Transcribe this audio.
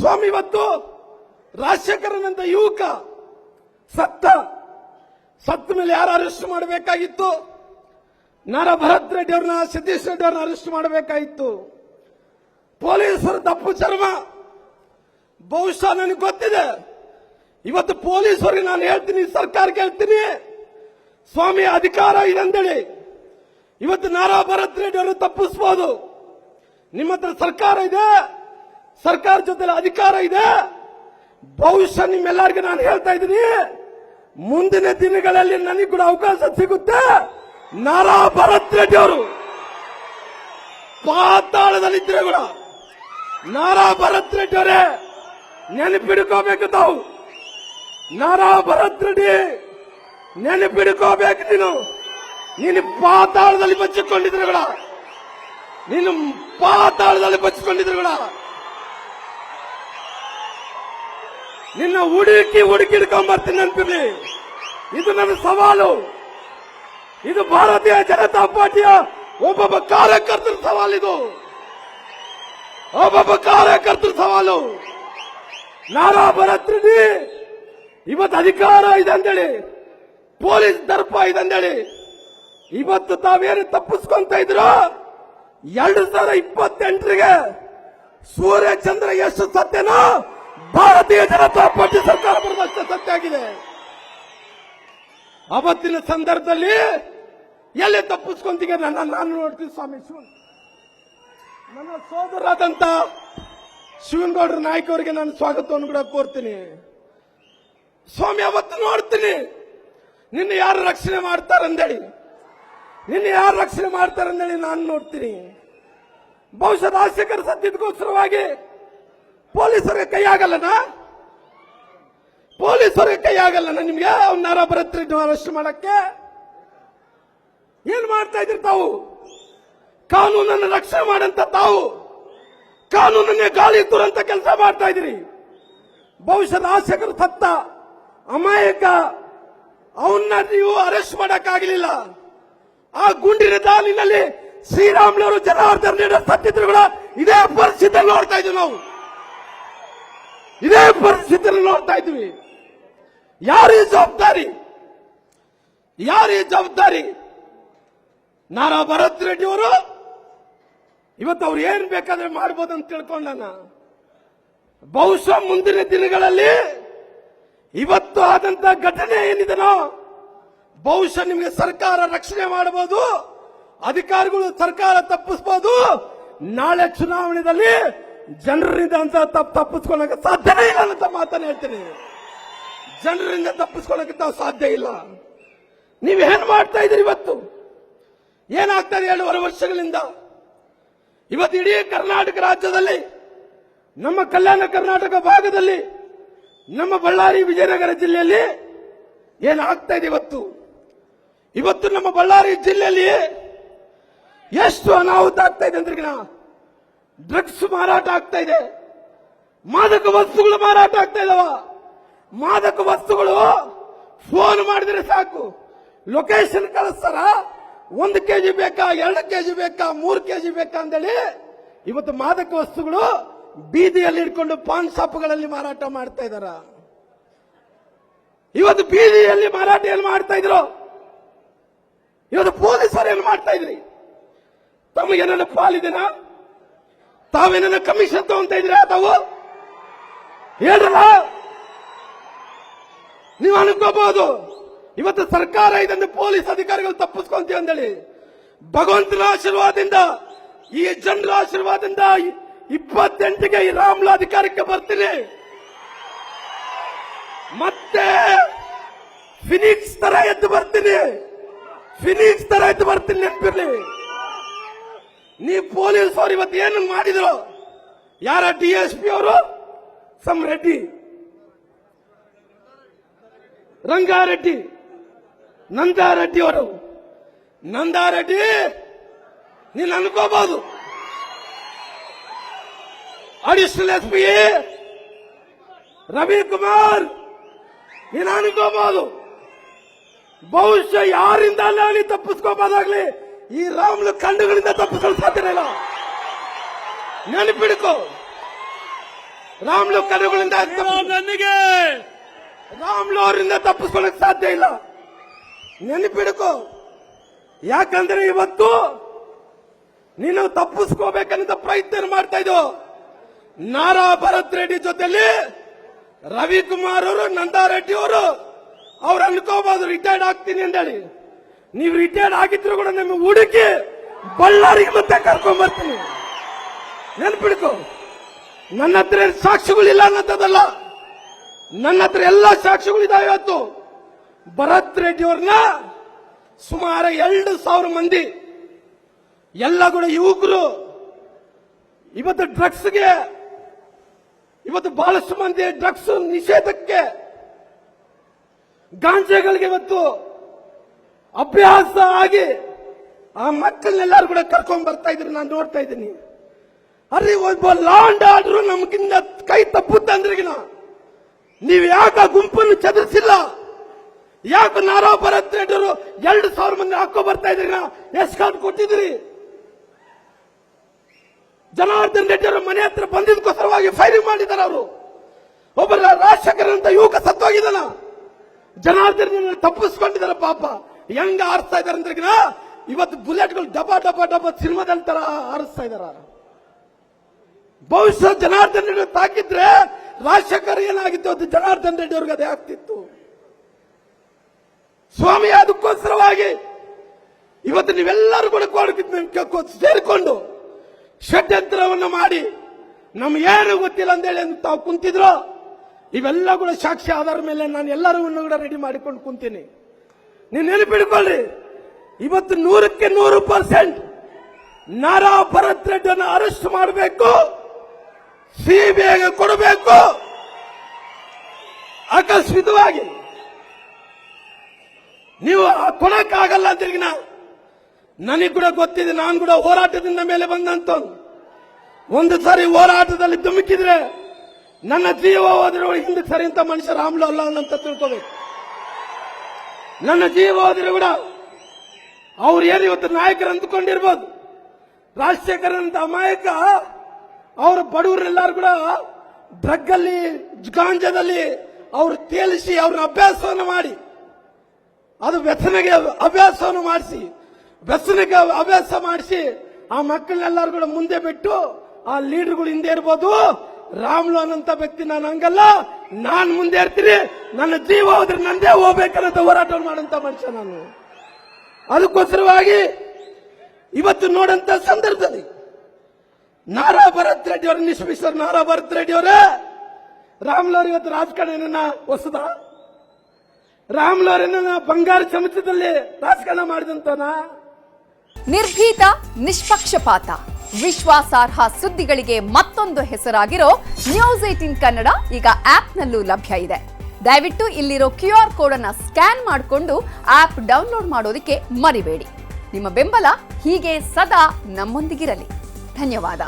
ಸ್ವಾಮಿ ಇವತ್ತು ರಾಜಶೇಖರನಂತ ಯುವಕ ಸತ್ತ ಮೇಲೆ ಯಾರು ಅರೆಸ್ಟ್ ಮಾಡಬೇಕಾಗಿತ್ತು? ನಾರಾ ಭರತ್ ರೆಡ್ಡಿ ಅವ್ರನ್ನ, ಸತೀಶ್ ರೆಡ್ಡಿ ಅವ್ರನ್ನ ಅರೆಸ್ಟ್ ಮಾಡಬೇಕಾಗಿತ್ತು. ಪೊಲೀಸರು ತಪ್ಪು ಚರ್ಮ. ಬಹುಶಃ ನನಗೆ ಗೊತ್ತಿದೆ, ಇವತ್ತು ಪೊಲೀಸರಿಗೆ ನಾನು ಹೇಳ್ತೀನಿ, ಸರ್ಕಾರಕ್ಕೆ ಹೇಳ್ತೀನಿ, ಸ್ವಾಮಿ ಅಧಿಕಾರ ಇದೆ ಅಂತೇಳಿ ಇವತ್ತು ನಾರಾ ಭರತ್ ರೆಡ್ಡಿ ಅವರು ತಪ್ಪಿಸಬಹುದು. ನಿಮ್ಮ ಹತ್ರ ಸರ್ಕಾರ ಇದೆ, ಸರ್ಕಾರ ಜೊತೆ ಅಧಿಕಾರ ಇದೆ. ಬಹುಶಃ ನಿಮ್ಮೆಲ್ಲರಿಗೂ ನಾನು ಹೇಳ್ತಾ ಇದ್ದೀನಿ, ಮುಂದಿನ ದಿನಗಳಲ್ಲಿ ನನಗೆ ಕೂಡ ಅವಕಾಶ ಸಿಗುತ್ತೆ. ನಾರಾ ಭರತ್ ರೆಡ್ಡಿ ಅವರು ಪಾತಾಳದಲ್ಲಿದ್ದರೆ ಕೂಡ ನಾರಾ ಭರತ್ ರೆಡ್ಡಿ ಅವರೇ ನೆನಪಿಡ್ಕೋಬೇಕು. ತಾವು ನಾರಾ ಭರತ್ ರೆಡ್ಡಿ ನೆನಪಿಡ್ಕೋಬೇಕು. ನೀನು ಪಾತಾಳದಲ್ಲಿ ಬಚ್ಚಿಕೊಂಡಿದ್ರೆ ಕೂಡ, ನೀನು ಪಾತಾಳದಲ್ಲಿ ಬಚ್ಚಿಕೊಂಡಿದ್ರೆ ಕೂಡ ನಿನ್ನ ಹುಡುಕಿ ಹಿಡ್ಕೊಂಡ್ಬರ್ತೀನಿ ನೆನಪಿರ್ಲಿ. ಇದು ನನ್ನ ಸವಾಲು. ಇದು ಭಾರತೀಯ ಜನತಾ ಪಾರ್ಟಿಯ ಒಬ್ಬೊಬ್ಬ ಕಾರ್ಯಕರ್ತರ ಸವಾಲು. ಇದು ಒಬ್ಬೊಬ್ಬ ಕಾರ್ಯಕರ್ತರ ಸವಾಲು. ನಾರಾ ಭರತ್ ರೆಡ್ಡಿ ಇವತ್ತು ಅಧಿಕಾರ ಇದೆ ಅಂತೇಳಿ, ಪೊಲೀಸ್ ದರ್ಪ ಇದೆ ಅಂತೇಳಿ ಇವತ್ತು ತಾವೇನು ತಪ್ಪಿಸ್ಕೊಂತ ಇದ್ರು. 2028ರಿಗೆ ಸೂರ್ಯ ಚಂದ್ರ ಎಷ್ಟು ಸತ್ಯನೋ ಭಾರತೀಯ ಜನತಾ ಪಾರ್ಟಿ ಸರ್ಕಾರ ಬರೋದಷ್ಟು ಸತ್ಯ ಆಗಿದೆ. ಅವತ್ತಿನ ಸಂದರ್ಭದಲ್ಲಿ ಎಲ್ಲಿ ತಪ್ಪಿಸ್ಕೊಂತೀಗ ನಾನು ನೋಡ್ತೀನಿ. ಸ್ವಾಮಿ ನನ್ನ ಸೋದರಾದಂತ ಶಿವನಗೌಡರ ನಾಯ್ಕ ಅವರಿಗೆ ನಾನು ಸ್ವಾಗತವನ್ನು ಕೂಡ ಕೋರ್ತೀನಿ. ಸ್ವಾಮಿ ಅವತ್ತು ನೋಡ್ತೀನಿ ನಿನ್ನ ಯಾರು ರಕ್ಷಣೆ ಮಾಡ್ತಾರಂದೇಳಿ, ನಾನು ನೋಡ್ತೀನಿ. ಬಹುಶಃ ರಾಜಶೇಖರ ಸದ್ಯದಗೋಸ್ಕರವಾಗಿ ಪೊಲೀಸರಿಗೆ ಕೈ ಆಗಲ್ಲನ ನಿಮ್ಗೆ ನಾರಾ ಭರತ್ ರೆಡ್ಡಿ ಅರೆಸ್ಟ್ ಮಾಡಕ್ಕೆ? ಏನ್ ಮಾಡ್ತಾ ಇದ್ರಿ ತಾವು? ಕಾನೂನನ್ನು ರಕ್ಷಣೆ ಮಾಡಂತ ತಾವು ಕಾನೂನನ್ನೇ ಗಾಳಿ ತುರಂತ ಕೆಲಸ ಮಾಡ್ತಾ ಇದ್ರಿ. ಬಹುಶಃ ರಾಜಶೇಖರ ಸತ್ತ ಅಮಾಯಕ, ಅವನ್ನ ನೀವು ಅರೆಸ್ಟ್ ಮಾಡಕ್ಕಾಗಲಿಲ್ಲ. ಆ ಗುಂಡಿನ ದಾಳಿನಲ್ಲಿ ಶ್ರೀರಾಮ್ಲವರು ಜನಾರ್ದನ್ ರೆಡ್ಡಿ ಸತ್ತಿದ್ರು ಕೂಡ ಇದೇ ಪರಿಸ್ಥಿತಿಯಲ್ಲಿ ನೋಡ್ತಾ ಇದ್ವಿ ನಾವು. ಇದೇ ಪರಿಸ್ಥಿತಿಯಲ್ಲಿ ನೋಡ್ತಾ ಇದ್ವಿ. ಯಾರೀ ಜವಾಬ್ದಾರಿ? ನಾರಾ ಭರತ್ ರೆಡ್ಡಿ ಅವರು ಇವತ್ತು ಅವ್ರು ಏನ್ ಬೇಕಾದ್ರೆ ಮಾಡ್ಬೋದು ಅಂತ ತಿಳ್ಕೊಂಡನ. ಬಹುಶಃ ಮುಂದಿನ ದಿನಗಳಲ್ಲಿ ಇವತ್ತು ಆದಂತ ಘಟನೆ ಏನಿದನೋ ಬಹುಶಃ ನಿಮಗೆ ಸರ್ಕಾರ ರಕ್ಷಣೆ ಮಾಡಬಹುದು, ಅಧಿಕಾರಿಗಳು ಸರ್ಕಾರ ತಪ್ಪಿಸಬಹುದು. ನಾಳೆ ಚುನಾವಣೆಯಲ್ಲಿ ಜನರಿಂದ ಅಂತ ತಪ್ಪಿಸ್ಕೊಳ್ಳಕ್ಕೆ ಸಾಧ್ಯನೇ ಇಲ್ಲ ಅಂತ ಮಾತನ್ನು ಹೇಳ್ತೀನಿ. ಜನರಿಂದ ತಪ್ಪಿಸ್ಕೊಳ್ಳಕ್ಕೆ ತಾವು ಸಾಧ್ಯ ಇಲ್ಲ. ನೀವೇನ್ ಮಾಡ್ತಾ ಇದ್ದೀರಿ? ಇವತ್ತು ಏನಾಗ್ತಾ ಇದೆ? 2.5 ವರ್ಷಗಳಿಂದ ಇವತ್ತು ಇಡೀ ಕರ್ನಾಟಕ ರಾಜ್ಯದಲ್ಲಿ, ನಮ್ಮ ಕಲ್ಯಾಣ ಕರ್ನಾಟಕ ಭಾಗದಲ್ಲಿ, ನಮ್ಮ ಬಳ್ಳಾರಿ ವಿಜಯನಗರ ಜಿಲ್ಲೆಯಲ್ಲಿ ಏನಾಗ್ತಾ ಇದೆ? ಇವತ್ತು ನಮ್ಮ ಬಳ್ಳಾರಿ ಜಿಲ್ಲೆಯಲ್ಲಿ ಎಷ್ಟು ಅನಾಹುತ ಆಗ್ತಾ ಇದೆ ಅಂದ್ರೆ, ಡ್ರಗ್ಸ್ ಮಾರಾಟ ಆಗ್ತಾ ಇದೆ, ಮಾದಕ ವಸ್ತುಗಳು ಮಾರಾಟ ಆಗ್ತಾ ಇದಾವ. ಮಾದಕ ವಸ್ತುಗಳು ಫೋನ್ ಮಾಡಿದ್ರೆ ಸಾಕು, ಲೊಕೇಶನ್ ಕಳಿಸ್ತಾರ. 1 ಕೆಜಿ ಬೇಕಾ, 2 ಕೆಜಿ ಬೇಕಾ, 3 ಕೆಜಿ ಬೇಕಾ ಅಂತೇಳಿ ಇವತ್ತು ಮಾದಕ ವಸ್ತುಗಳು ಬೀದಿಯಲ್ಲಿ ಇಟ್ಕೊಂಡು ಪಾನ್ ಶಾಪ್ಗಳಲ್ಲಿ ಮಾರಾಟ ಮಾಡ್ತಾ ಇದಾರ. ಇವತ್ತು ಬೀದಿಯಲ್ಲಿ ಮಾರಾಟ ಏನು ಮಾಡ್ತಾ ಇದ್ರು? ಇವತ್ತು ಪೊಲೀಸರು ಏನು ಮಾಡ್ತಾ ಇದ್ರಿ? ತಮಗೇನ ಪಾಲಿದೆನಾ? ತಾವೇನ ಕಮಿಷನ್ ತಗೊಂತ ಇದ್ರೆ ತಾವು ಹೇಳ್ರಲ್ಲ. ನೀವು ಅನ್ಕೋಬಹುದು ಇವತ್ತು ಸರ್ಕಾರ ಇದಂದ್ರೆ ಪೊಲೀಸ್ ಅಧಿಕಾರಿಗಳು ತಪ್ಪಿಸ್ಕೊಂತೀವಿ ಅಂತೇಳಿ. ಭಗವಂತನ ಆಶೀರ್ವಾದದಿಂದ, ಈ ಜನರ ಆಶೀರ್ವಾದದಿಂದ 28ಗೆ ಈ ರಾಮ್ಲ ಅಧಿಕಾರಕ್ಕೆ ಬರ್ತೀನಿ. ಮತ್ತೆ ಫಿನಿಕ್ಸ್ ತರ ಎದ್ದು ಬರ್ತೀನಿ. ನೆನಪಿರ್ಲಿ. ನೀವು ಪೊಲೀಸ್ ಅವರು ಇವತ್ತು ಏನು ಮಾಡಿದ್ರು? ಯಾರ DSP ಅವರು? ಸಮ್ ರೆಡ್ಡಿ, ರಂಗಾರೆಡ್ಡಿ, ನಂದಾರೆಡ್ಡಿ ಅವರು. ನಂದಾರೆಡ್ಡಿ ನೀನು ಅನ್ಕೋಬಹುದು, ಅಡಿಷನಲ್ SP ರವಿಕುಮಾರ್ ನೀನು ಅನ್ಕೋಬಹುದು. ಬಹುಶಃ ಯಾರಿಂದ ಅಲ್ಲಿ ತಪ್ಪಿಸ್ಕೋಬಹುದಾಗ್ಲಿ, ಈ ರಾಮ್ಲು ಕಂಡುಗಳಿಂದ ತಪ್ಪಿಸಲು ಸಾಧ್ಯ ಇಲ್ಲ. ನೆನಪಿಡ್ಕೋ, ರಾಮ್ಲು ಕರುಗಳಿಂದ ನನಗೆ ರಾಮ್ಲು ಅವರಿಂದ ತಪ್ಪಿಸ್ಕೊಳ್ಳಕ್ ಸಾಧ್ಯ ಇಲ್ಲ. ನೆನಪಿಡ್ಕೋ, ಯಾಕಂದ್ರೆ ಇವತ್ತು ನೀನು ತಪ್ಪಿಸ್ಕೋಬೇಕಂತ ಪ್ರಯತ್ನ ಮಾಡ್ತಾ ಇದ್ದೋ. ನಾರಾ ಭರತ್ ರೆಡ್ಡಿ ಜೊತೆಲಿ ರವಿಕುಮಾರ್ ಅವರು, ನಂದಾರೆಡ್ಡಿ ಅವರು, ಅವ್ರು ಅನ್ಕೋಬಹುದು ರಿಟೈರ್ಡ್ ಆಗ್ತೀನಿ ಅಂತೇಳಿ. ನೀವು ರಿಟೈರ್ಡ್ ಆಗಿದ್ರು ಕೂಡ ನಿಮ್ಮ ಹುಡುಕಿ ಬಳ್ಳಾರಿಗೆ ಮತ್ತೆ ಕರ್ಕೊಂಡ್ ಬರ್ತೀನಿ. ನೆನ್ಪಿಡ್ಕೊ, ನನ್ನ ಹತ್ರ ಸಾಕ್ಷಿಗಳಿಲ್ಲ ಅನ್ನೋದಲ್ಲ, ನನ್ನ ಹತ್ರ ಎಲ್ಲ ಸಾಕ್ಷಿಗಳಿದಾವೆ. ಇವತ್ತು ಭರತ್ ರೆಡ್ಡಿ ಅವ್ರನ್ನ ಸುಮಾರು 2,000 ಮಂದಿ ಎಲ್ಲ ಕೂಡ ಯುವಕರು ಇವತ್ತು ಡ್ರಗ್ಸ್ಗೆ, ಇವತ್ತು ಬಹಳಷ್ಟು ಮಂದಿ ಡ್ರಗ್ಸ್ ನಿಷೇಧಕ್ಕೆ, ಗಾಂಜಾಗಳಿಗೆ ಇವತ್ತು ಅಭ್ಯಾಸ ಆಗಿ ಆ ಮಕ್ಕಳನ್ನೆಲ್ಲರೂ ಕೂಡ ಕರ್ಕೊಂಡ್ ಬರ್ತಾ ಇದ್ರು. ನಾನು ನೋಡ್ತಾ ಇದ್ದೀನಿ. ಅಲ್ಲಿ ಒಬ್ಬ ಲಾ ಅಂಡ್ ಆರ್ಡರ್ ನಮ್ಗಿಂತ ಕೈ ತಪ್ಪುತ್ತಂದ್ರಿಗಿನ ನೀವು ಯಾಕೆ ಆ ಗುಂಪನ್ನು ಚದುರಿಸಿಲ್ಲ? ಯಾಕೆ ನಾರಾ ಭರತ್ ರೆಡ್ಡಿ ಅವರು 2,000 ಮಂದಿ ಹಾಕೋ ಬರ್ತಾ ಇದ್ರಿ? ಎಸ್ಕಾರ್ಟ್ ಕೊಟ್ಟಿದ್ರಿ. ಜನಾರ್ದನ್ ರೆಡ್ಡಿ ಅವರು ಮನೆ ಹತ್ರ ಬಂದಿದ್ದಕ್ಕೋಸ್ಕರವಾಗಿ ಫೈರಿಂಗ್ ಮಾಡಿದ್ದಾರೆ. ಅವರು ಒಬ್ಬ ರಾಜಶೇಖರನ್ ಅಂತ ಯುವಕ ಸತ್ತೋಗಿದ್ದಾನ. ಜನಾರ್ದನ್ ತಪ್ಪಿಸ್ಕೊಂಡಿದ್ದಾರೆ. ಪಾಪ ಹೆಂಗ ಆರಿಸ್ತಾ ಇದಾರೆ ಅಂದ್ರೆ ಇವತ್ತು ಬುಲೆಟ್ಗಳು ಡಬ ಡಬ ಡಬ ಸಿನಿಮಾದಲ್ಲಿ ತರ ಆರಿಸ್ತಾ ಇದಾರ. ಬಹುಶಃ ಜನಾರ್ದನ್ ರೆಡ್ಡಿ ತಾಕಿದ್ರೆ ರಾಜಶೇಖರ್ ಏನಾಗಿತ್ತು, ಅದು ಜನಾರ್ದನ್ ರೆಡ್ಡಿ ಅವ್ರಿಗೆ ಅದೇ ಆಗ್ತಿತ್ತು. ಸ್ವಾಮಿ ಅದಕ್ಕೋಸ್ಕರವಾಗಿ ಇವತ್ತು ನೀವೆಲ್ಲರೂ ಕೂಡ ಸೇರಿಕೊಂಡು ಷಡ್ಯಂತ್ರವನ್ನು ಮಾಡಿ ನಮ್ಗೇನು ಗೊತ್ತಿಲ್ಲ ಅಂತೇಳಿ ತಾವು ಕುಂತಿದ್ರು. ಇವೆಲ್ಲ ಕೂಡ ಸಾಕ್ಷಿ ಆಧಾರ ಮೇಲೆ ನಾನು ಎಲ್ಲರನ್ನು ಕೂಡ ರೆಡಿ ಮಾಡಿಕೊಂಡು ಕುಂತೀನಿ. ನೀವು ನೆನಪಿಡ್ಕೊಳ್ಳಿ, ಇವತ್ತು 100ಕ್ಕೆ 100% ನಾರಾ ಭರತ್ ರೆಡ್ಡಿಯನ್ನು ಅರೆಸ್ಟ್ ಮಾಡಬೇಕು, ಸಿಬಿಐಗೆ ಕೊಡಬೇಕು. ಅಕಸ್ಮಿತವಾಗಿ ನೀವು ಕೊಡಕ್ಕಾಗಲ್ಲ ಅಂತೀಗ ನನಗೆ ಕೂಡ ಗೊತ್ತಿದೆ. ನಾನು ಕೂಡ ಹೋರಾಟದಿಂದ ಮೇಲೆ ಬಂದಂತ ಒಂದು ಸಾರಿ ಹೋರಾಟದಲ್ಲಿ ಧುಮುಕಿದ್ರೆ ನನ್ನ ಜೀವ ಹೋದ್ರೆ ಹಿಂದೆ ಸರಿ ಅಂತ ಮನುಷ್ಯ ರಾಮ್ಲು ಅಲ್ಲ ಅಂತ ತಿಳ್ಕೋಬೇಕು. ನನ್ನ ಜೀವ ಹೋದ್ರೆ ಕೂಡ ಅವ್ರು ಏನು ಇವತ್ತು ನಾಯಕರು ಅಂದುಕೊಂಡಿರ್ಬೋದು. ರಾಜಶೇಖರ್ ಅಂತ ಅಮಾಯಕ ಅವರ ಬಡವರೆಲ್ಲರೂ ಕೂಡ ಡ್ರಗ್ ಅಲ್ಲಿ, ಗಾಂಜಾದಲ್ಲಿ ಅವ್ರು ತೇಲಿಸಿ ಅವ್ರನ್ನ ಅಭ್ಯಾಸವನ್ನು ಮಾಡಿ, ಅದು ವ್ಯಸನಗೆ ಅಭ್ಯಾಸವನ್ನು ಮಾಡಿಸಿ, ವ್ಯಸನಕ್ಕೆ ಅಭ್ಯಾಸ ಮಾಡಿಸಿ ಆ ಮಕ್ಕಳನ್ನೆಲ್ಲರೂ ಕೂಡ ಮುಂದೆ ಬಿಟ್ಟು ಆ ಲೀಡರ್ಗಳು ಹಿಂದೆ ಇರ್ಬೋದು. ರಾಮ್ಲು ಅನ್ನಂತ ವ್ಯಕ್ತಿ ನಾನು ಹಂಗಲ್ಲ, ನಾನು ಮುಂದೆ ಇರ್ತೀನಿ. ನನ್ನ ಜೀವ ಹೋದ್ರೆ ನಂದೇ ಹೋಗ್ಬೇಕನ್ನೋ ಹೋರಾಟವನ್ನು ಮಾಡಂತ ಮನುಷ್ಯ ನಾನು. ಅದಕ್ಕೋಸ್ಕರವಾಗಿ ಇವತ್ತು ನೋಡಂತ ಸಂದರ್ಭದಲ್ಲಿ ನಾರಾ ಭರತ್ ರೆಡ್ಡಿ ಅವರು, ನಿಶ್ಮಿಸ್ಟರ್ ನಾರಾ ಭರತ್ ರೆಡ್ಡಿ ಅವರೇ, ರಾಮ್ಲು ಅವರು ಇವತ್ತು ರಾಜಕಾರಣ ಹೊಸದ? ರಾಮ್ಲು ಅವರನ್ನ ಬಂಗಾರ ಚಮಚದಲ್ಲಿ ರಾಜಕಾರಣ ಮಾಡಿದಂತನಾ? ನಿರ್ಭೀತ, ನಿಷ್ಪಕ್ಷಪಾತ, ವಿಶ್ವಾಸಾರ್ಹ ಸುದ್ದಿಗಳಿಗೆ ಮತ್ತೊಂದು ಹೆಸರಾಗಿರೋ ನ್ಯೂಸ್ 18 ಕನ್ನಡ ಈಗ ಆಪ್ನಲ್ಲೂ ಲಭ್ಯ ಇದೆ. ದಯವಿಟ್ಟು ಇಲ್ಲಿರೋ QR ಕೋಡ್ ಅನ್ನು ಸ್ಕ್ಯಾನ್ ಮಾಡಿಕೊಂಡು ಆಪ್ ಡೌನ್ಲೋಡ್ ಮಾಡೋದಕ್ಕೆ ಮರಿಬೇಡಿ. ನಿಮ್ಮ ಬೆಂಬಲ ಹೀಗೆ ಸದಾ ನಮ್ಮೊಂದಿಗಿರಲಿ. ಧನ್ಯವಾದ.